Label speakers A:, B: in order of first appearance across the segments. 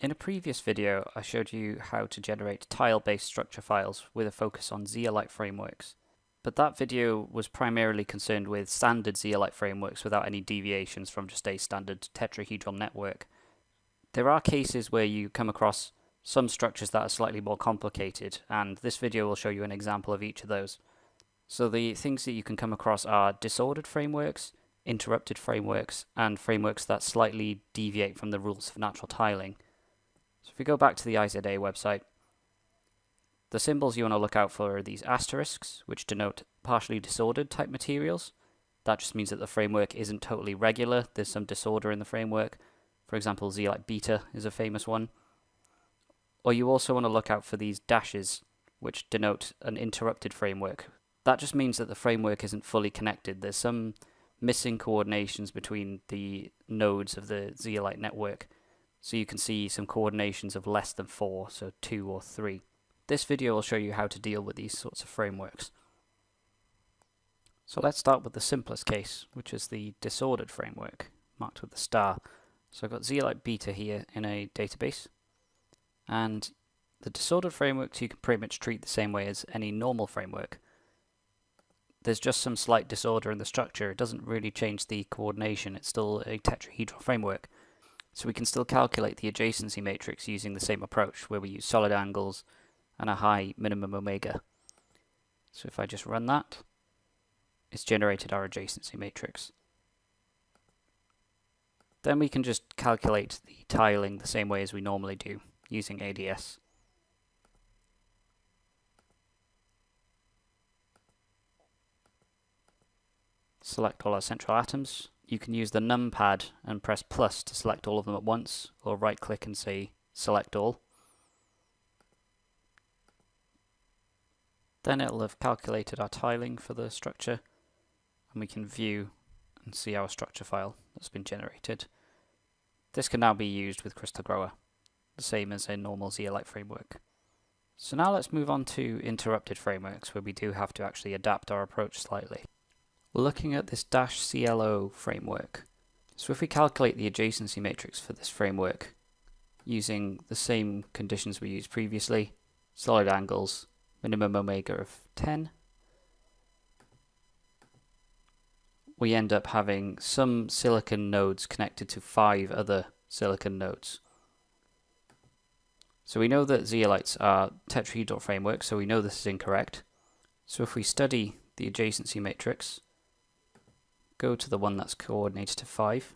A: In a previous video, I showed you how to generate tile-based structure files with a focus on zeolite frameworks. But that video was primarily concerned with standard zeolite frameworks without any deviations from just a standard tetrahedral network. There are cases where you come across some structures that are slightly more complicated, and this video will show you an example of each of those. So the things that you can come across are disordered frameworks, interrupted frameworks, and frameworks that slightly deviate from the rules of natural tiling. So if we go back to the IZA website, the symbols you want to look out for are these asterisks, which denote partially disordered type materials. That just means that the framework isn't totally regular, there's some disorder in the framework. For example, zeolite beta is a famous one. Or you also want to look out for these dashes, which denote an interrupted framework. That just means that the framework isn't fully connected. There's some missing coordinations between the nodes of the zeolite network. So you can see some coordinations of less than 4, so 2 or 3. This video will show you how to deal with these sorts of frameworks. So let's start with the simplest case, which is the disordered framework, marked with a star. So I've got zeolite beta here in a database, and the disordered frameworks you can pretty much treat the same way as any normal framework. There's just some slight disorder in the structure. It doesn't really change the coordination. It's still a tetrahedral framework. So we can still calculate the adjacency matrix using the same approach, where we use solid angles and a high minimum omega. So if I just run that, it's generated our adjacency matrix. Then we can just calculate the tiling the same way as we normally do, using ADS. Select all our central atoms. You can use the numpad and press plus to select all of them at once, or right click and say select all. Then it'll have calculated our tiling for the structure, and we can view and see our structure file that's been generated. This can now be used with CrystoGrower, the same as a normal zeolite framework. So now let's move on to interrupted frameworks, where we do have to actually adapt our approach slightly. We're looking at this -CLO framework. So if we calculate the adjacency matrix for this framework using the same conditions we used previously, solid angles, minimum omega of 10, we end up having some silicon nodes connected to 5 other silicon nodes. So we know that zeolites are tetrahedral frameworks, so we know this is incorrect. So if we study the adjacency matrix, go to the one that's coordinated to 5.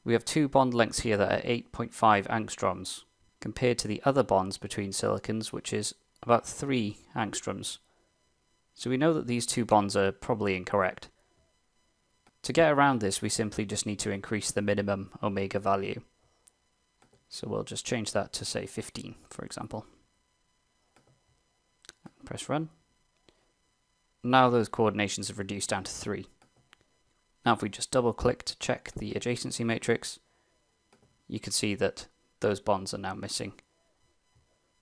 A: We have 2 bond lengths here that are 8.5 angstroms, compared to the other bonds between silicons, which is about 3 angstroms. So we know that these 2 bonds are probably incorrect. To get around this, we simply just need to increase the minimum omega value. So we'll just change that to, say, 15, for example. Press run. Now those coordinations have reduced down to 3. Now if we just double click to check the adjacency matrix, you can see that those bonds are now missing.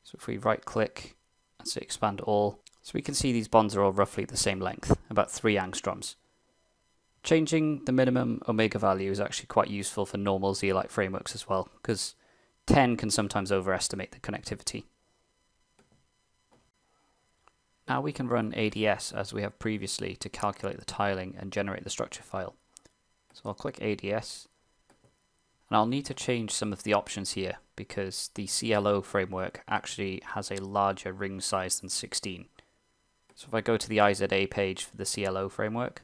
A: So if we right click and say expand all, so we can see these bonds are all roughly the same length, about 3 angstroms. Changing the minimum omega value is actually quite useful for normal zeolite frameworks as well, because 10 can sometimes overestimate the connectivity. Now we can run ADS as we have previously to calculate the tiling and generate the structure file. So I'll click ADS, and I'll need to change some of the options here because the CLO framework actually has a larger ring size than 16. So if I go to the IZA page for the CLO framework,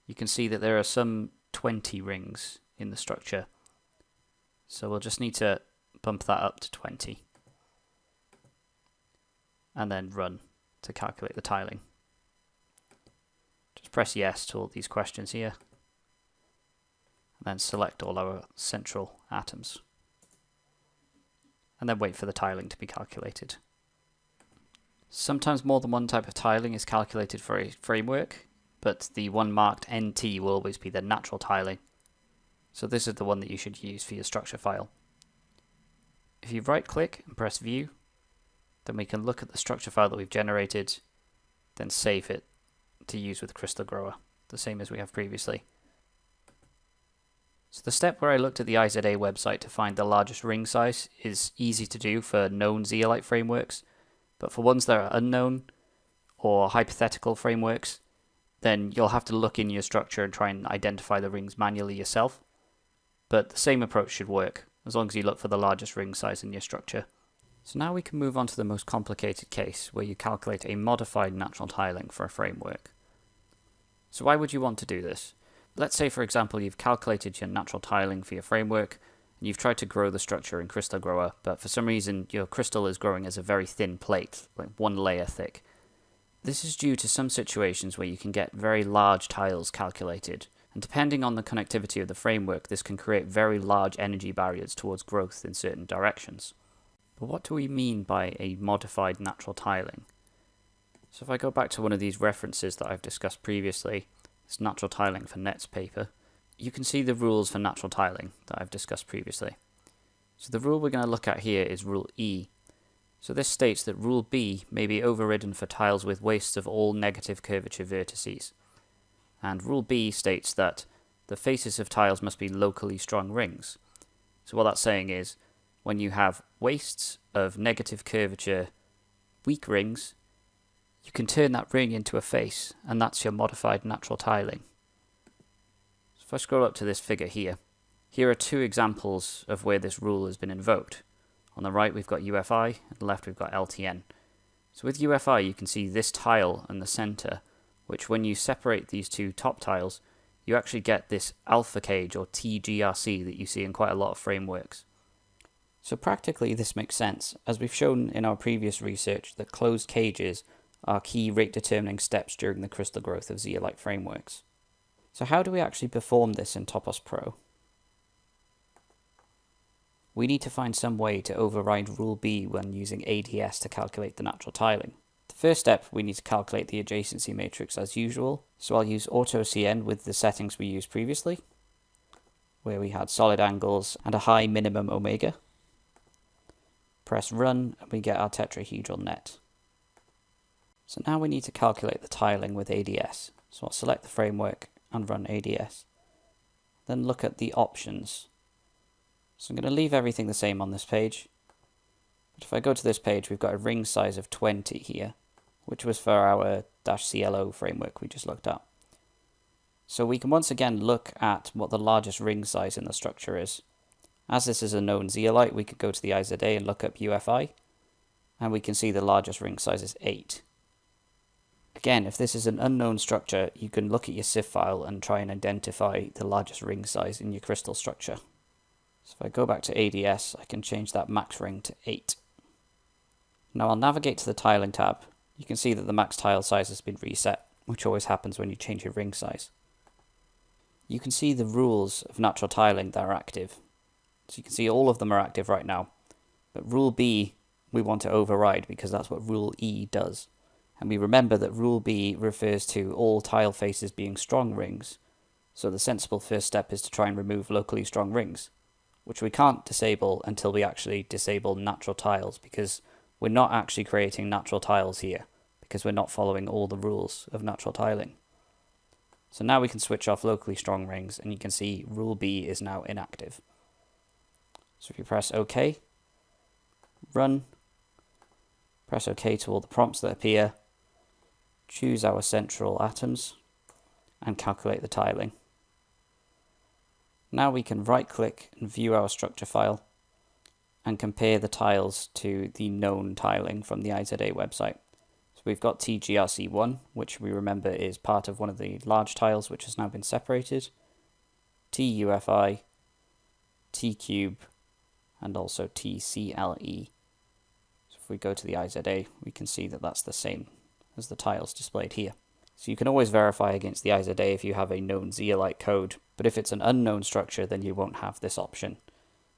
A: you can see that there are some 20 rings in the structure. So we'll just need to bump that up to 20 and then run to calculate the tiling. Just press yes to all these questions here, and then select all our central atoms, and then wait for the tiling to be calculated. Sometimes more than one type of tiling is calculated for a framework, but the one marked NT will always be the natural tiling. So this is the one that you should use for your structure file. If you right click and press view, then we can look at the structure file that we've generated, then save it to use with CrystoGrower, the same as we have previously. So the step where I looked at the IZA website to find the largest ring size is easy to do for known zeolite frameworks, but for ones that are unknown or hypothetical frameworks, then you'll have to look in your structure and try and identify the rings manually yourself. But the same approach should work, as long as you look for the largest ring size in your structure. So now we can move on to the most complicated case, where you calculate a modified natural tiling for a framework. So why would you want to do this? Let's say, for example, you've calculated your natural tiling for your framework, and you've tried to grow the structure in CrystoGrower, but for some reason your crystal is growing as a very thin plate, like one layer thick. This is due to some situations where you can get very large tiles calculated, and depending on the connectivity of the framework, this can create very large energy barriers towards growth in certain directions. But what do we mean by a modified natural tiling? So if I go back to one of these references that I've discussed previously, it's natural tiling for nets paper, you can see the rules for natural tiling that I've discussed previously. So the rule we're going to look at here is Rule E. So this states that Rule B may be overridden for tiles with wastes of all negative curvature vertices. And Rule B states that the faces of tiles must be locally strong rings. So what that's saying is, when you have wastes of negative curvature weak rings, you can turn that ring into a face, and that's your modified natural tiling. So if I scroll up to this figure here are two examples of where this rule has been invoked. On the right we've got UFI, on the left we've got LTN. So with UFI you can see this tile in the center, which when you separate these two top tiles, you actually get this alpha cage or TGRC that you see in quite a lot of frameworks. So practically this makes sense, as we've shown in our previous research that closed cages are key rate determining steps during the crystal growth of zeolite frameworks. So how do we actually perform this in ToposPro? We need to find some way to override Rule B when using ADS to calculate the natural tiling. The first step, we need to calculate the adjacency matrix as usual, so I'll use AutoCN with the settings we used previously, where we had solid angles and a high minimum omega. Press run and we get our tetrahedral net. So now we need to calculate the tiling with ADS. So I'll select the framework and run ADS. Then look at the options. So I'm going to leave everything the same on this page. But if I go to this page, we've got a ring size of 20 here, which was for our -CLO framework we just looked at. So we can once again look at what the largest ring size in the structure is. As this is a known zeolite, we could go to the IZA and look up UFI, and we can see the largest ring size is 8. Again, if this is an unknown structure, you can look at your CIF file and try and identify the largest ring size in your crystal structure. So if I go back to ADS, I can change that max ring to 8. Now I'll navigate to the tiling tab. You can see that the max tile size has been reset, which always happens when you change your ring size. You can see the rules of natural tiling that are active. So you can see all of them are active right now. But Rule B we want to override because that's what Rule E does. And we remember that Rule B refers to all tile faces being strong rings. So the sensible first step is to try and remove locally strong rings, which we can't disable until we actually disable natural tiles, because we're not actually creating natural tiles here, because we're not following all the rules of natural tiling. So now we can switch off locally strong rings, and you can see Rule B is now inactive. So if you press OK, run, press OK to all the prompts that appear, choose our central atoms, and calculate the tiling. Now we can right click and view our structure file and compare the tiles to the known tiling from the IZA website. So we've got TGRC1, which we remember is part of one of the large tiles which has now been separated, TUFI, T-cube, and also TCLE. So if we go to the IZA, we can see that that's the same as the tiles displayed here. So you can always verify against the IZA if you have a known zeolite code, but if it's an unknown structure, then you won't have this option.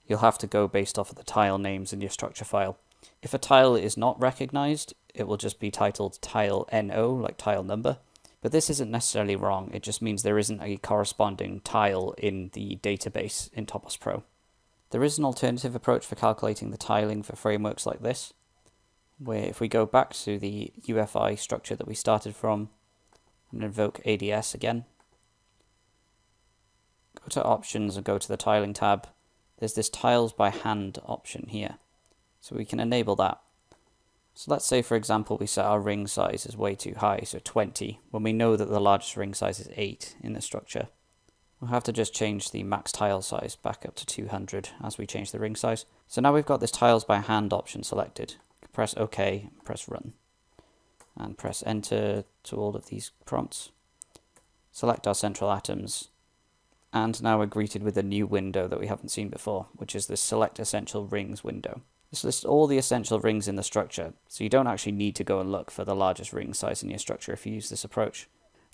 A: You'll have to go based off of the tile names in your structure file. If a tile is not recognized, it will just be titled tile NO, like tile number. But this isn't necessarily wrong, it just means there isn't a corresponding tile in the database in ToposPro. There is an alternative approach for calculating the tiling for frameworks like this, where if we go back to the UFI structure that we started from, and invoke ADS again, go to Options and go to the Tiling tab, there's this Tiles by Hand option here. So we can enable that. So let's say, for example, we set our ring size as way too high, so 20, when we know that the largest ring size is 8 in the structure. We'll have to just change the max tile size back up to 200 as we change the ring size. So now we've got this Tiles by Hand option selected. Press OK, press Run, and press Enter to all of these prompts. Select our central atoms, and now we're greeted with a new window that we haven't seen before, which is this Select Essential Rings window. This lists all the essential rings in the structure, so you don't actually need to go and look for the largest ring size in your structure if you use this approach.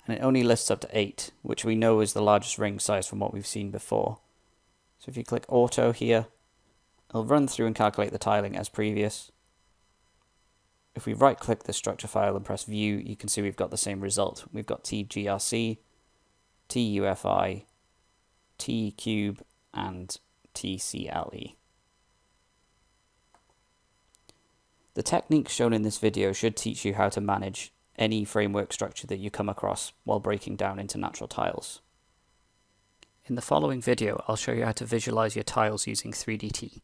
A: And it only lists up to 8, which we know is the largest ring size from what we've seen before. So if you click Auto here, it'll run through and calculate the tiling as previous. If we right click the structure file and press View, you can see we've got the same result. We've got TGRC, TUFI, T-Cube, and TCLE. The techniques shown in this video should teach you how to manage any framework structure that you come across while breaking down into natural tiles. In the following video, I'll show you how to visualize your tiles using 3DT.